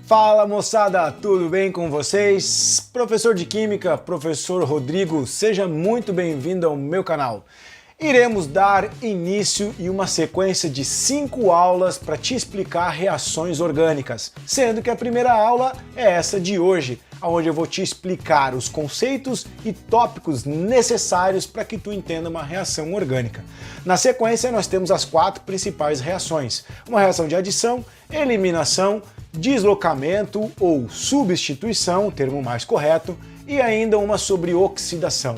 Fala moçada, tudo bem com vocês? Professor de Química, professor Rodrigo, seja muito bem-vindo ao meu canal. Iremos dar início e uma sequência de 5 aulas para te explicar reações orgânicas, sendo que a primeira aula é essa de hoje, onde eu vou te explicar os conceitos e tópicos necessários para que tu entenda uma reação orgânica. Na sequência, nós temos as 4 principais reações: uma reação de adição, eliminação, deslocamento ou substituição, o termo mais correto, e ainda uma sobre oxidação.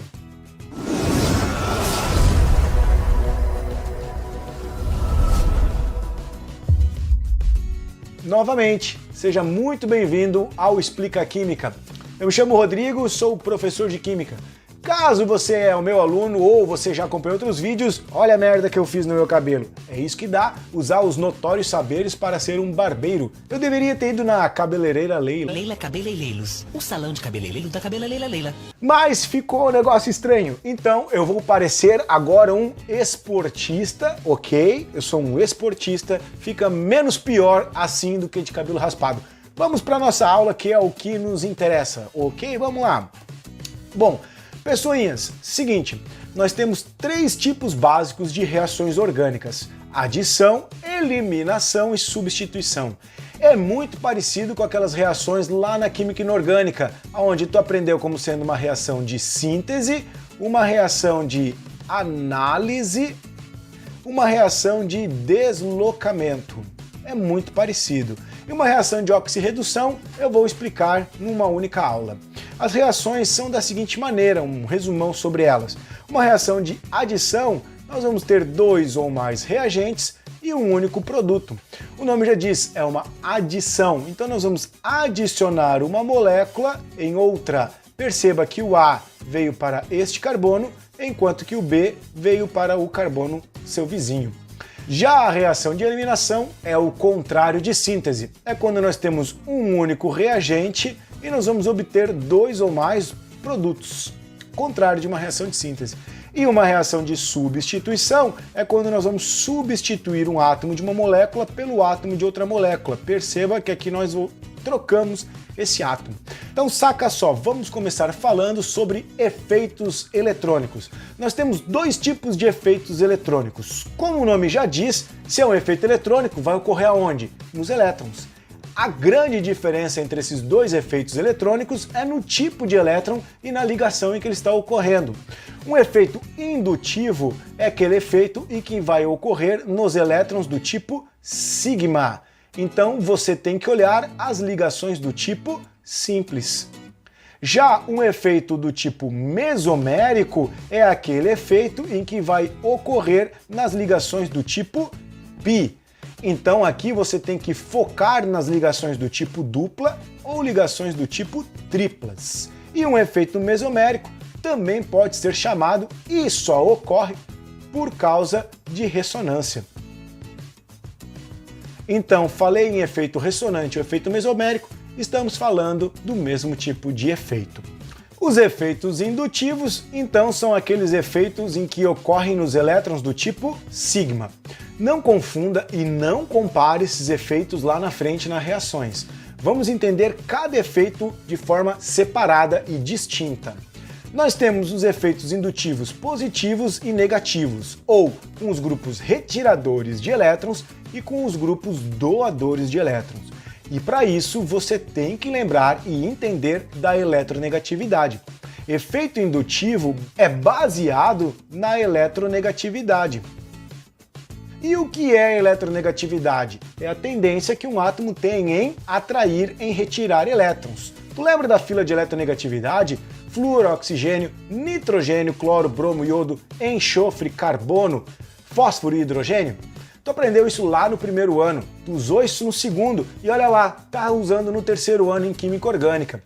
Novamente, seja muito bem-vindo ao Explica Química. Eu me chamo Rodrigo, sou professor de Química. Caso você é o meu aluno ou você já acompanhou outros vídeos, olha a merda que eu fiz no meu cabelo. É isso que dá usar os notórios saberes para ser um barbeiro. Eu deveria ter ido na cabeleireira Leila. Leila Cabeleireiros, o salão de cabeleireiro da Cabeleireira Leila. Mas ficou um negócio estranho, então eu vou parecer agora um esportista, ok? Eu sou um esportista, fica menos pior assim do que de cabelo raspado. Vamos para nossa aula, que é o que nos interessa, ok? Vamos lá. Bom, pessoinhas, seguinte, nós temos 3 tipos básicos de reações orgânicas: adição, eliminação e substituição. É muito parecido com aquelas reações lá na química inorgânica, onde tu aprendeu como sendo uma reação de síntese, uma reação de análise, uma reação de deslocamento. É muito parecido. E uma reação de oxirredução eu vou explicar numa única aula. As reações são da seguinte maneira, um resumão sobre elas. Uma reação de adição, nós vamos ter 2 ou mais reagentes e um único produto. O nome já diz, é uma adição. Então nós vamos adicionar uma molécula em outra. Perceba que o A veio para este carbono, enquanto que o B veio para o carbono seu vizinho. Já a reação de eliminação é o contrário de síntese. É quando nós temos um único reagente e nós vamos obter 2 ou mais produtos, contrário de uma reação de síntese. E uma reação de substituição é quando nós vamos substituir um átomo de uma molécula pelo átomo de outra molécula. Perceba que aqui nós trocamos esse átomo. Então saca só, vamos começar falando sobre efeitos eletrônicos. Nós temos 2 tipos de efeitos eletrônicos. Como o nome já diz, se é um efeito eletrônico, vai ocorrer aonde? Nos elétrons. A grande diferença entre esses 2 efeitos eletrônicos é no tipo de elétron e na ligação em que ele está ocorrendo. Um efeito indutivo é aquele efeito em que vai ocorrer nos elétrons do tipo sigma. Então você tem que olhar as ligações do tipo simples. Já um efeito do tipo mesomérico é aquele efeito em que vai ocorrer nas ligações do tipo pi. Então aqui você tem que focar nas ligações do tipo dupla ou ligações do tipo triplas. E um efeito mesomérico também pode ser chamado e só ocorre por causa de ressonância. Então, falei em efeito ressonante ou efeito mesomérico, estamos falando do mesmo tipo de efeito. Os efeitos indutivos, então, são aqueles efeitos em que ocorrem nos elétrons do tipo sigma. Não confunda e não compare esses efeitos lá na frente nas reações. Vamos entender cada efeito de forma separada e distinta. Nós temos os efeitos indutivos positivos e negativos, ou com os grupos retiradores de elétrons e com os grupos doadores de elétrons. E para isso você tem que lembrar e entender da eletronegatividade. Efeito indutivo é baseado na eletronegatividade. E o que é eletronegatividade? É a tendência que um átomo tem em atrair, em retirar elétrons. Tu lembra da fila de eletronegatividade? Flúor, oxigênio, nitrogênio, cloro, bromo, iodo, enxofre, carbono, fósforo e hidrogênio? Tu aprendeu isso lá no primeiro ano, tu usou isso no segundo e olha lá, tá usando no terceiro ano em Química Orgânica.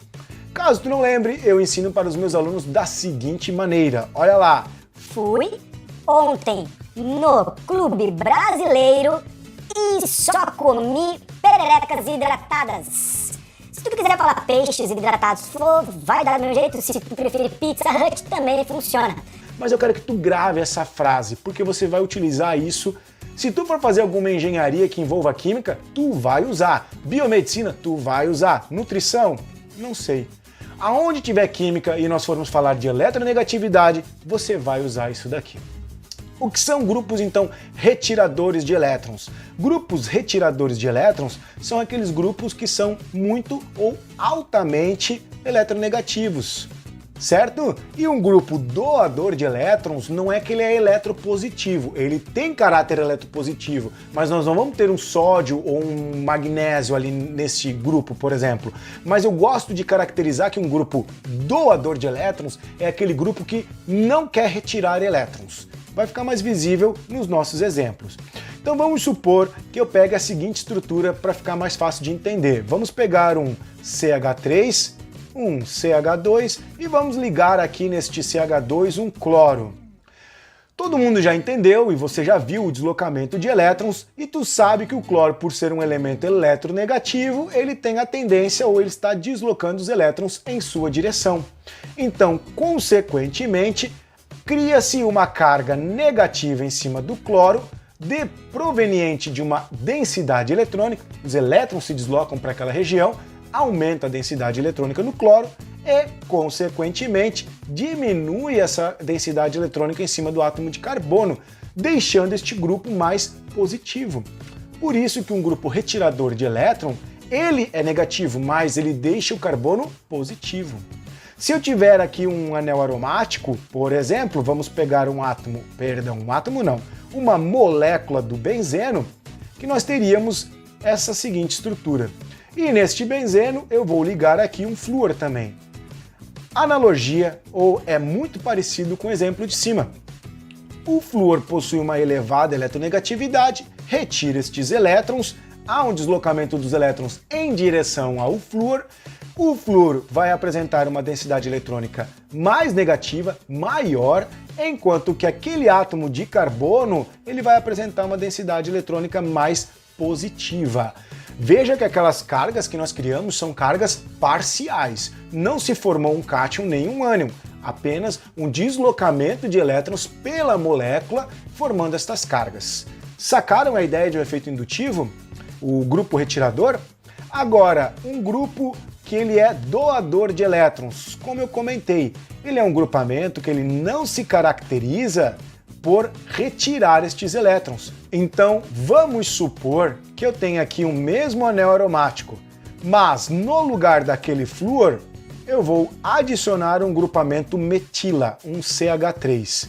Caso tu não lembre, eu ensino para os meus alunos da seguinte maneira, olha lá. Fui ontem no Clube Brasileiro e só comi pererecas hidratadas. Se tu quiser falar peixes hidratados, vai dar do meu jeito. Se tu preferir Pizza Hut, também funciona. Mas eu quero que tu grave essa frase, porque você vai utilizar isso Se tu for fazer alguma engenharia que envolva química, tu vai usar. Biomedicina, tu vai usar. Nutrição, não sei. Aonde tiver química e nós formos falar de eletronegatividade, você vai usar isso daqui. O que são grupos, então, retiradores de elétrons? Grupos retiradores de elétrons são aqueles grupos que são muito ou altamente eletronegativos, certo? E um grupo doador de elétrons não é que ele é eletropositivo, ele tem caráter eletropositivo, mas nós não vamos ter um sódio ou um magnésio ali nesse grupo, por exemplo. Mas eu gosto de caracterizar que um grupo doador de elétrons é aquele grupo que não quer retirar elétrons. Vai ficar mais visível nos nossos exemplos. Então vamos supor que eu pegue a seguinte estrutura para ficar mais fácil de entender. Vamos pegar um CH3, um CH2 e vamos ligar aqui neste CH2 um cloro. Todo mundo já entendeu e você já viu o deslocamento de elétrons e tu sabe que o cloro, por ser um elemento eletronegativo, ele tem a tendência ou ele está deslocando os elétrons em sua direção. Então, consequentemente, cria-se uma carga negativa em cima do cloro, proveniente de uma densidade eletrônica, os elétrons se deslocam para aquela região, aumenta a densidade eletrônica no cloro e, consequentemente, diminui essa densidade eletrônica em cima do átomo de carbono, deixando este grupo mais positivo. Por isso que um grupo retirador de elétron, ele é negativo, mas ele deixa o carbono positivo. Se eu tiver aqui um anel aromático, por exemplo, vamos pegar uma molécula do benzeno, que nós teríamos essa seguinte estrutura. E neste benzeno eu vou ligar aqui um flúor também. Analogia, ou é muito parecido com o exemplo de cima. O flúor possui uma elevada eletronegatividade, retira estes elétrons, há um deslocamento dos elétrons em direção ao flúor. O flúor vai apresentar uma densidade eletrônica mais negativa, maior, enquanto que aquele átomo de carbono ele vai apresentar uma densidade eletrônica mais positiva. Veja que aquelas cargas que nós criamos são cargas parciais. Não se formou um cátion nem um ânion, apenas um deslocamento de elétrons pela molécula formando estas cargas. Sacaram a ideia de um efeito indutivo? O grupo retirador? Agora, um grupo que ele é doador de elétrons, como eu comentei, ele é um grupamento que ele não se caracteriza por retirar estes elétrons. Então, vamos supor que eu tenha aqui o mesmo anel aromático, mas no lugar daquele flúor, eu vou adicionar um grupamento metila, um CH3.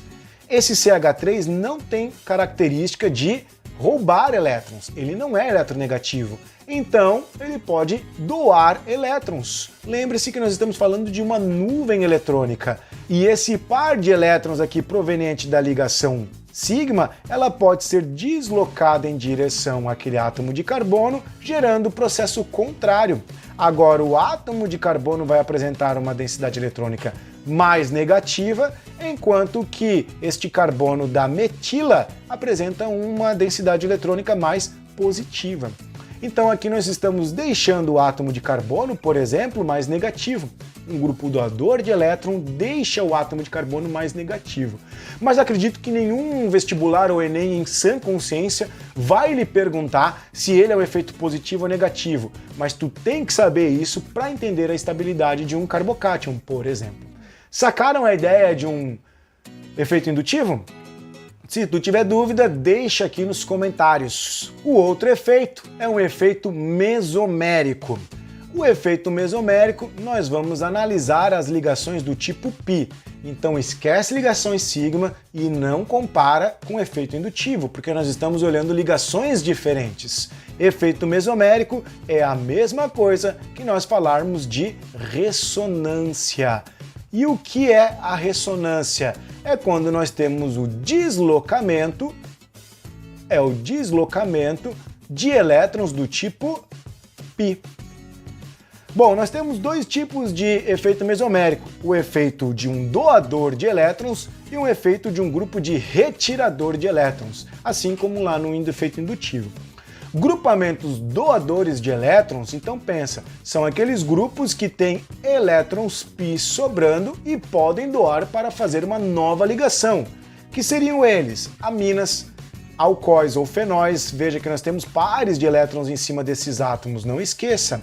Esse CH3 não tem característica de roubar elétrons, ele não é eletronegativo. Então, ele pode doar elétrons. Lembre-se que nós estamos falando de uma nuvem eletrônica. E esse par de elétrons aqui proveniente da ligação sigma, ela pode ser deslocada em direção àquele átomo de carbono, gerando o processo contrário. Agora, o átomo de carbono vai apresentar uma densidade eletrônica mais negativa, enquanto que este carbono da metila apresenta uma densidade eletrônica mais positiva. Então aqui nós estamos deixando o átomo de carbono, por exemplo, mais negativo. Um grupo doador de elétron deixa o átomo de carbono mais negativo. Mas acredito que nenhum vestibular ou Enem em sã consciência vai lhe perguntar se ele é um efeito positivo ou negativo. Mas tu tem que saber isso para entender a estabilidade de um carbocátion, por exemplo. Sacaram a ideia de um efeito indutivo? Se tu tiver dúvida, deixa aqui nos comentários. O outro efeito é um efeito mesomérico. O efeito mesomérico, nós vamos analisar as ligações do tipo π. Então esquece ligações sigma e não compara com o efeito indutivo, porque nós estamos olhando ligações diferentes. Efeito mesomérico é a mesma coisa que nós falarmos de ressonância. E o que é a ressonância? É quando nós temos o deslocamento de elétrons do tipo π. Bom, nós temos dois tipos de efeito mesomérico, o efeito de um doador de elétrons e um efeito de um grupo de retirador de elétrons, assim como lá no efeito indutivo. Grupamentos doadores de elétrons, então pensa, são aqueles grupos que têm elétrons π sobrando e podem doar para fazer uma nova ligação, que seriam eles, aminas, alcoóis ou fenóis, veja que nós temos pares de elétrons em cima desses átomos, não esqueça.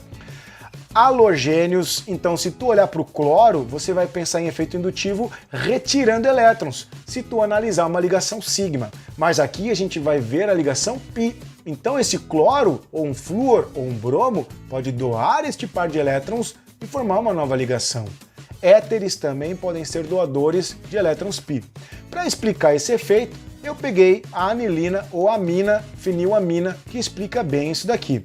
Halogênios, então se tu olhar para o cloro, você vai pensar em efeito indutivo retirando elétrons, se tu analisar uma ligação sigma. Mas aqui a gente vai ver a ligação π. Então esse cloro, ou um flúor, ou um bromo, pode doar este par de elétrons e formar uma nova ligação. Éteres também podem ser doadores de elétrons π. Para explicar esse efeito, eu peguei a anilina ou amina, fenilamina, que explica bem isso daqui.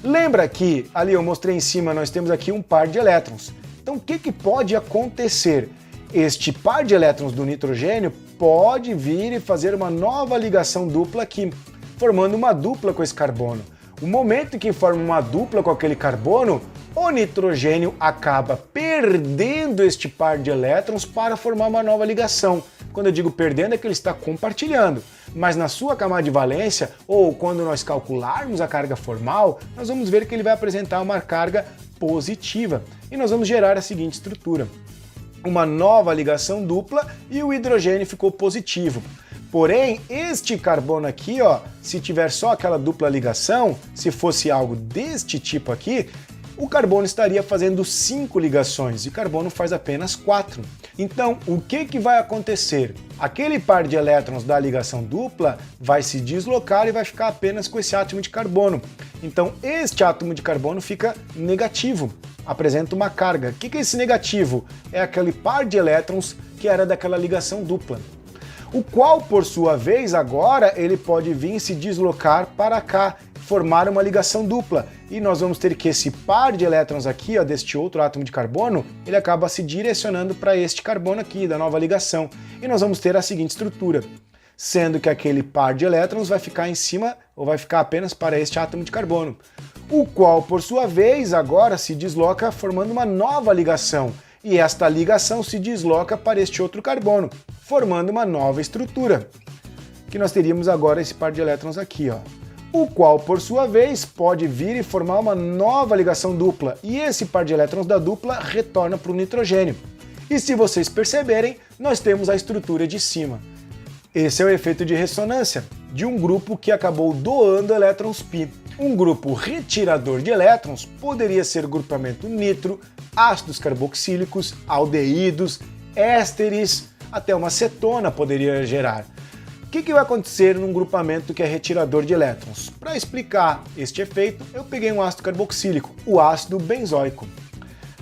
Lembra que ali eu mostrei em cima, nós temos aqui um par de elétrons. Então o que pode acontecer? Este par de elétrons do nitrogênio pode vir e fazer uma nova ligação dupla aqui, formando uma dupla com esse carbono. O momento em que forma uma dupla com aquele carbono, o nitrogênio acaba perdendo este par de elétrons para formar uma nova ligação. Quando eu digo perdendo é que ele está compartilhando, mas na sua camada de valência, ou quando nós calcularmos a carga formal, nós vamos ver que ele vai apresentar uma carga positiva e nós vamos gerar a seguinte estrutura. Uma nova ligação dupla e o hidrogênio ficou positivo. Porém, este carbono aqui, ó, se tiver só aquela dupla ligação, se fosse algo deste tipo aqui, o carbono estaria fazendo 5 ligações e carbono faz apenas 4. Então, o que vai acontecer? Aquele par de elétrons da ligação dupla vai se deslocar e vai ficar apenas com esse átomo de carbono. Então, este átomo de carbono fica negativo, apresenta uma carga. O que é esse negativo? É aquele par de elétrons que era daquela ligação dupla. O qual, por sua vez, agora ele pode vir e se deslocar para cá, formar uma ligação dupla. E nós vamos ter que esse par de elétrons aqui, ó, deste outro átomo de carbono, ele acaba se direcionando para este carbono aqui, da nova ligação. E nós vamos ter a seguinte estrutura, sendo que aquele par de elétrons vai ficar em cima, ou vai ficar apenas para este átomo de carbono, o qual, por sua vez, agora se desloca formando uma nova ligação. E esta ligação se desloca para este outro carbono, formando uma nova estrutura, que nós teríamos agora esse par de elétrons aqui, ó. O qual, por sua vez, pode vir e formar uma nova ligação dupla, e esse par de elétrons da dupla retorna para o nitrogênio. E se vocês perceberem, nós temos a estrutura de cima. Esse é o efeito de ressonância de um grupo que acabou doando elétrons π. Um grupo retirador de elétrons poderia ser grupamento nitro, ácidos carboxílicos, aldeídos, ésteres, até uma cetona poderia gerar. O que vai acontecer num grupamento que é retirador de elétrons? Para explicar este efeito, eu peguei um ácido carboxílico, o ácido benzoico.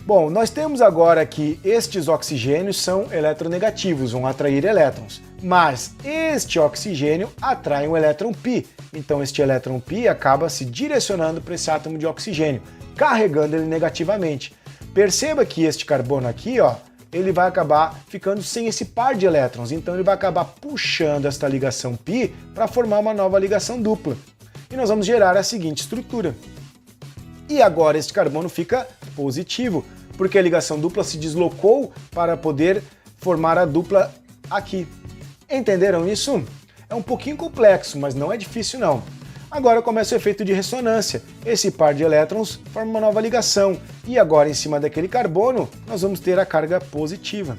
Bom, nós temos agora que estes oxigênios são eletronegativos, vão atrair elétrons, mas este oxigênio atrai um elétron π, então este elétron π acaba se direcionando para esse átomo de oxigênio, carregando ele negativamente. Perceba que este carbono aqui, ó, ele vai acabar ficando sem esse par de elétrons, então ele vai acabar puxando esta ligação π para formar uma nova ligação dupla. E nós vamos gerar a seguinte estrutura. E agora este carbono fica positivo, porque a ligação dupla se deslocou para poder formar a dupla aqui. Entenderam isso? É um pouquinho complexo, mas não é difícil não. Agora começa o efeito de ressonância. Esse par de elétrons forma uma nova ligação, e agora em cima daquele carbono nós vamos ter a carga positiva.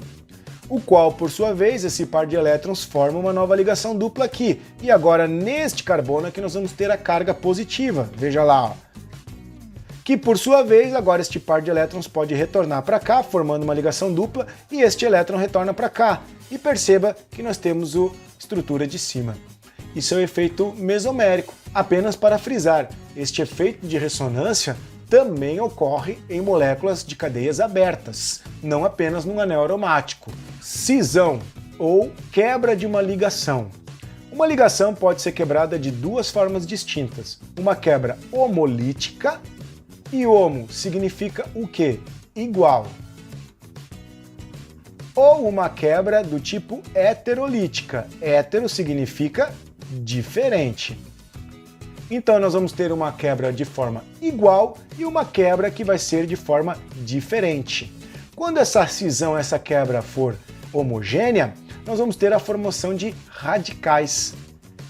O qual, por sua vez, esse par de elétrons forma uma nova ligação dupla aqui. E agora neste carbono aqui nós vamos ter a carga positiva. Veja lá, ó. Que por sua vez, agora este par de elétrons pode retornar para cá, formando uma ligação dupla, e este elétron retorna para cá. E perceba que nós temos a estrutura de cima. Isso é o efeito mesomérico. Apenas para frisar, este efeito de ressonância também ocorre em moléculas de cadeias abertas, não apenas num anel aromático. Cisão, ou quebra de uma ligação. Uma ligação pode ser quebrada de duas formas distintas. Uma quebra homolítica, e homo significa o quê? Igual. Ou uma quebra do tipo heterolítica. Hétero significa diferente. Então nós vamos ter uma quebra de forma igual e uma quebra que vai ser de forma diferente. Quando essa cisão, essa quebra for homogênea, nós vamos ter a formação de radicais.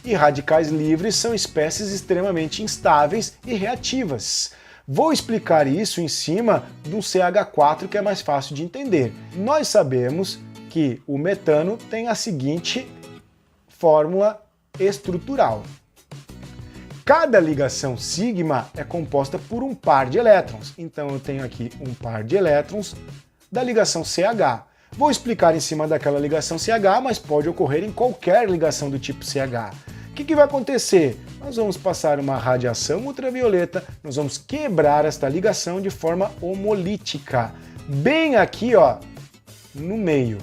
E radicais livres são espécies extremamente instáveis e reativas. Vou explicar isso em cima do CH4, que é mais fácil de entender. Nós sabemos que o metano tem a seguinte fórmula estrutural. Cada ligação sigma é composta por um par de elétrons. Então eu tenho aqui um par de elétrons da ligação CH. Vou explicar em cima daquela ligação CH, mas pode ocorrer em qualquer ligação do tipo CH. O que vai acontecer? Nós vamos passar uma radiação ultravioleta, nós vamos quebrar esta ligação de forma homolítica. Bem aqui, ó, no meio.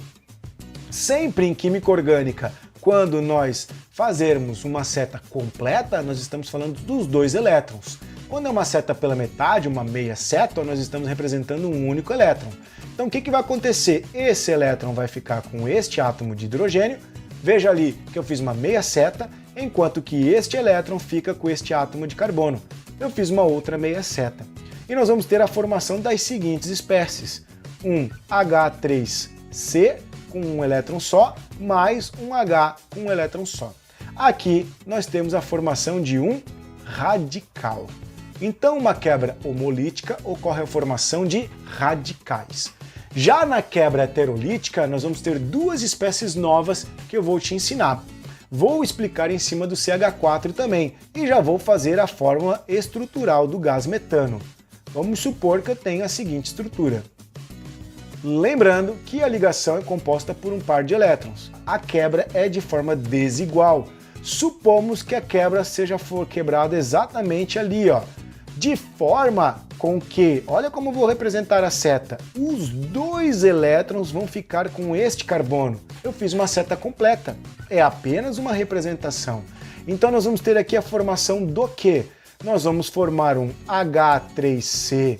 Sempre em química orgânica, quando nós fazermos uma seta completa, nós estamos falando dos dois elétrons. Quando é uma seta pela metade, uma meia seta, nós estamos representando um único elétron. Então o que vai acontecer? Esse elétron vai ficar com este átomo de hidrogênio, veja ali que eu fiz uma meia seta, enquanto que este elétron fica com este átomo de carbono. Eu fiz uma outra meia seta. E nós vamos ter a formação das seguintes espécies. Um H3C com um elétron só, mais um H com um elétron só. Aqui nós temos a formação de um radical. Então, uma quebra homolítica ocorre a formação de radicais. Já na quebra heterolítica, nós vamos ter duas espécies novas que eu vou te ensinar. Vou explicar em cima do CH4 também e já vou fazer a fórmula estrutural do gás metano. Vamos supor que eu tenho a seguinte estrutura. Lembrando que a ligação é composta por um par de elétrons. A quebra é de forma desigual. Supomos que a quebra for quebrada exatamente ali, ó, de forma com que, olha como eu vou representar a seta, os dois elétrons vão ficar com este carbono. Eu fiz uma seta completa, é apenas uma representação. Então nós vamos ter aqui a formação do quê? Nós vamos formar um H3C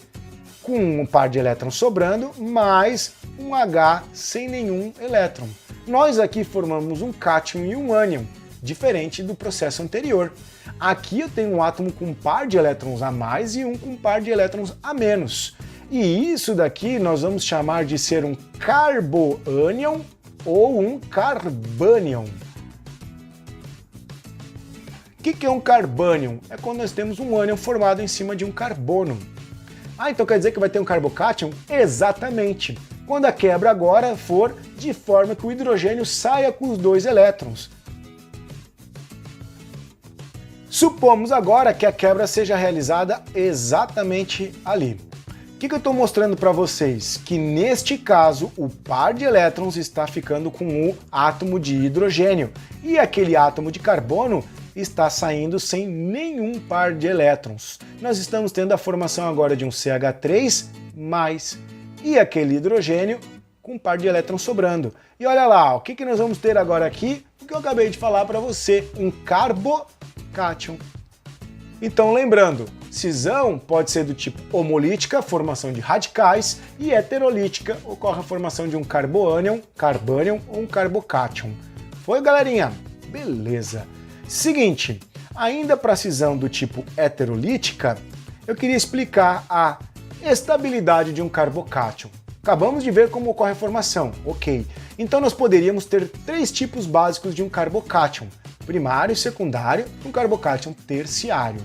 com um par de elétrons sobrando, mais um H sem nenhum elétron. Nós aqui formamos um cátion e um ânion, diferente do processo anterior. Aqui eu tenho um átomo com um par de elétrons a mais e um com um par de elétrons a menos. E isso daqui nós vamos chamar de ser um carboânion ou um carbânion. O que é um carbânion? É quando nós temos um ânion formado em cima de um carbono. Ah, então quer dizer que vai ter um carbocátion? Exatamente. Quando a quebra agora for de forma que o hidrogênio saia com os dois elétrons. Supomos agora que a quebra seja realizada exatamente ali. O que eu estou mostrando para vocês? Que neste caso o par de elétrons está ficando com o átomo de hidrogênio e aquele átomo de carbono está saindo sem nenhum par de elétrons. Nós estamos tendo a formação agora de um CH3+, e aquele hidrogênio com um par de elétrons sobrando. E olha lá, o que nós vamos ter agora aqui? O que eu acabei de falar para você, um carbocátion. Então lembrando, cisão pode ser do tipo homolítica, formação de radicais, e heterolítica, ocorre a formação de um carboânion, carbânion ou um carbocátion. Foi, galerinha? Beleza. Seguinte, ainda para cisão do tipo heterolítica, eu queria explicar a estabilidade de um carbocátion. Acabamos de ver como ocorre a formação, ok. Então nós poderíamos ter três tipos básicos de um carbocátion: primário, secundário e um carbocátion terciário.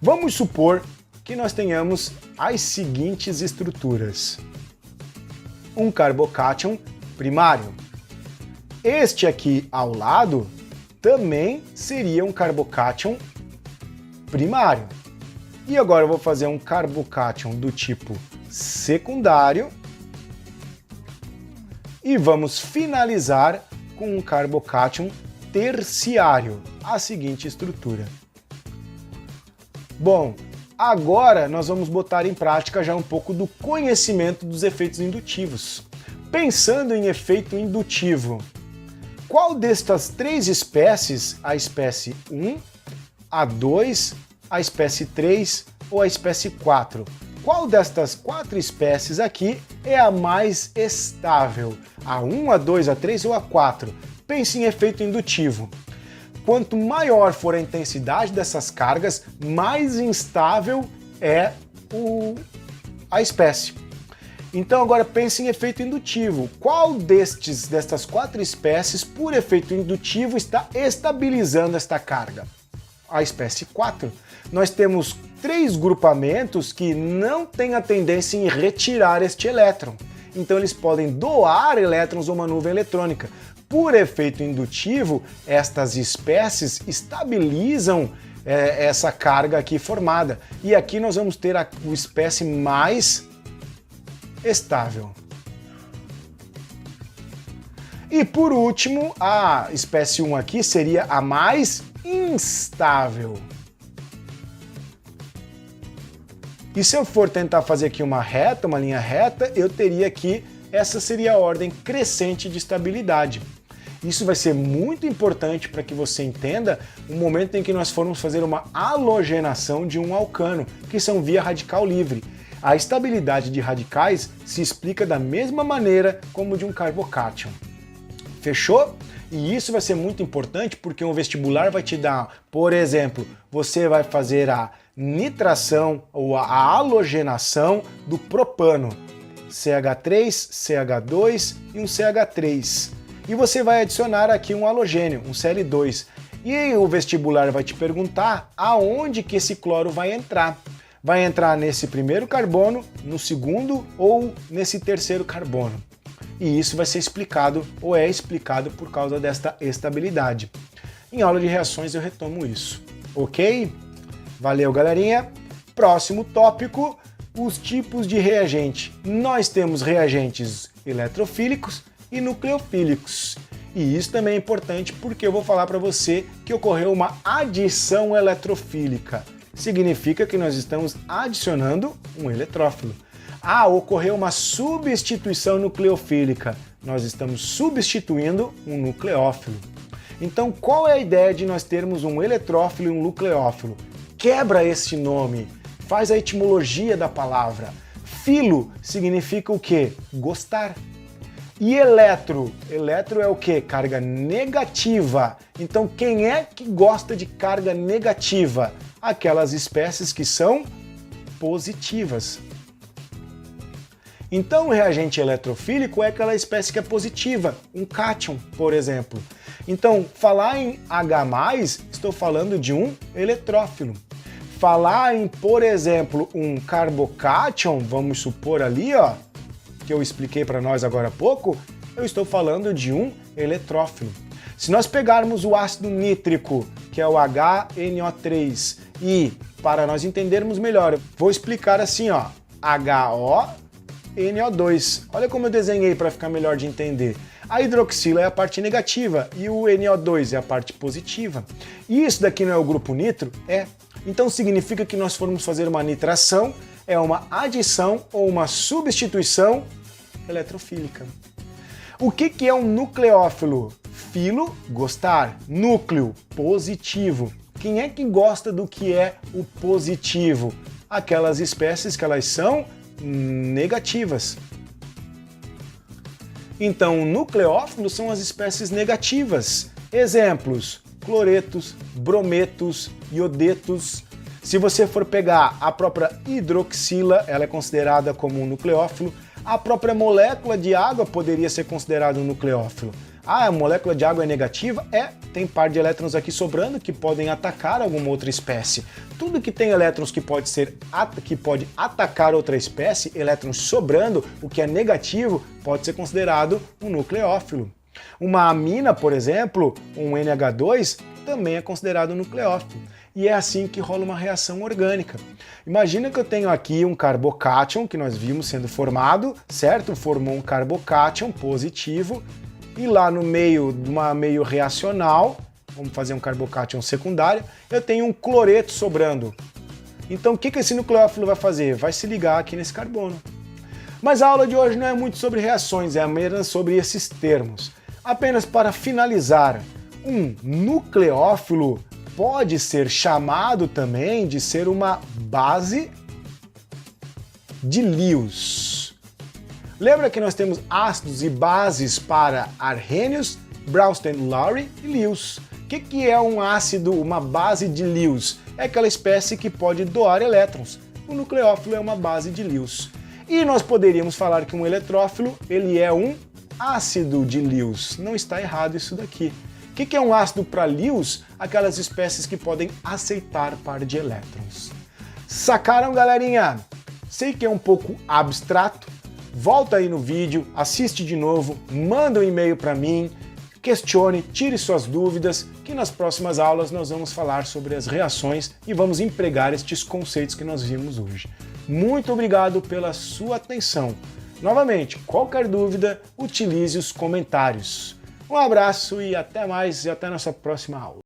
Vamos supor que nós tenhamos as seguintes estruturas. Um carbocátion primário. Este aqui ao lado também seria um carbocátion primário. E agora eu vou fazer um carbocátion do tipo secundário e vamos finalizar com um carbocátion terciário, a seguinte estrutura. Bom, agora nós vamos botar em prática já um pouco do conhecimento dos efeitos indutivos. Pensando em efeito indutivo, qual destas três espécies, a espécie 1, a 2, a espécie 3 ou a espécie 4, qual destas quatro espécies aqui é a mais estável? A 1, a 2, a 3 ou a 4? Pense em efeito indutivo. Quanto maior for a intensidade dessas cargas, mais instável é a espécie. Então agora pense em efeito indutivo. Qual destas quatro espécies, por efeito indutivo, está estabilizando esta carga? A espécie 4. Nós temos três grupamentos que não têm a tendência em retirar este elétron. Então eles podem doar elétrons a uma nuvem eletrônica. Por efeito indutivo, estas espécies estabilizam essa carga aqui formada. E aqui nós vamos ter a espécie mais estável. E por último, a espécie 1 aqui seria a mais instável. E se eu for tentar fazer aqui uma reta, uma linha reta, eu teria aqui, essa seria a ordem crescente de estabilidade. Isso vai ser muito importante para que você entenda o momento em que nós formos fazer uma halogenação de um alcano, que são via radical livre. A estabilidade de radicais se explica da mesma maneira como de um carbocátion. Fechou? E isso vai ser muito importante porque o vestibular vai te dar, por exemplo, você vai fazer a nitração ou a halogenação do propano, CH3, CH2 e um CH3. E você vai adicionar aqui um halogênio, um Cl2. E o vestibular vai te perguntar aonde que esse cloro vai entrar. Vai entrar nesse primeiro carbono, no segundo ou nesse terceiro carbono. E isso vai ser explicado, ou é explicado por causa desta estabilidade. Em aula de reações eu retomo isso, ok? Valeu, galerinha! Próximo tópico, os tipos de reagente. Nós temos reagentes eletrofílicos e nucleofílicos. E isso também é importante porque eu vou falar para você que ocorreu uma adição eletrofílica. Significa que nós estamos adicionando um eletrófilo. Ocorreu uma substituição nucleofílica. Nós estamos substituindo um nucleófilo. Então, qual é a ideia de nós termos um eletrófilo e um nucleófilo? Quebra esse nome, faz a etimologia da palavra. Filo significa o quê? Gostar. E eletro é o quê? Carga negativa. Então, quem é que gosta de carga negativa? Aquelas espécies que são positivas. Então, o reagente eletrofílico é aquela espécie que é positiva, um cátion, por exemplo. Então, falar em H+, estou falando de um eletrófilo. Falar em, por exemplo, um carbocátion, vamos supor ali, ó, que eu expliquei para nós agora há pouco, eu estou falando de um eletrófilo. Se nós pegarmos o ácido nítrico, que é o HNO3, e para nós entendermos melhor, vou explicar assim, ó, HONO2. Olha como eu desenhei para ficar melhor de entender. A hidroxila é a parte negativa e o NO2 é a parte positiva. E isso daqui não é o grupo nitro? É. Então significa que nós formos fazer uma nitração, é uma adição ou uma substituição eletrofílica. O que é um nucleófilo? Filo, gostar. Núcleo, positivo. Quem é que gosta do que é o positivo? Aquelas espécies que elas são negativas. Então, nucleófilos são as espécies negativas. Exemplos: cloretos, brometos, iodetos. Se você for pegar a própria hidroxila, ela é considerada como um nucleófilo. A própria molécula de água poderia ser considerada um nucleófilo. A molécula de água é negativa? Tem par de elétrons aqui sobrando que podem atacar alguma outra espécie. Tudo que tem elétrons que pode atacar outra espécie, elétrons sobrando, o que é negativo, pode ser considerado um nucleófilo. Uma amina, por exemplo, um NH2, também é considerado um nucleófilo. E é assim que rola uma reação orgânica. Imagina que eu tenho aqui um carbocátion, que nós vimos sendo formado, certo? Formou um carbocátion positivo, e lá no meio de uma meio reacional, vamos fazer um carbocátion secundário, eu tenho um cloreto sobrando. Então o que esse nucleófilo vai fazer? Vai se ligar aqui nesse carbono. Mas a aula de hoje não é muito sobre reações, é apenas sobre esses termos. Apenas para finalizar, um nucleófilo pode ser chamado também de ser uma base de Lewis. Lembra que nós temos ácidos e bases para arrênios, Bronsted, Lowry e Lewis. O que é um ácido, uma base de Lewis? É aquela espécie que pode doar elétrons. O nucleófilo é uma base de Lewis. E nós poderíamos falar que um eletrófilo ele é um ácido de Lewis. Não está errado isso daqui. O que é um ácido para Lewis? Aquelas espécies que podem aceitar par de elétrons. Sacaram, galerinha? Sei que é um pouco abstrato. Volta aí no vídeo, assiste de novo, manda um e-mail para mim, questione, tire suas dúvidas, que nas próximas aulas nós vamos falar sobre as reações e vamos empregar estes conceitos que nós vimos hoje. Muito obrigado pela sua atenção. Novamente, qualquer dúvida, utilize os comentários. Um abraço e até mais, e até nossa próxima aula.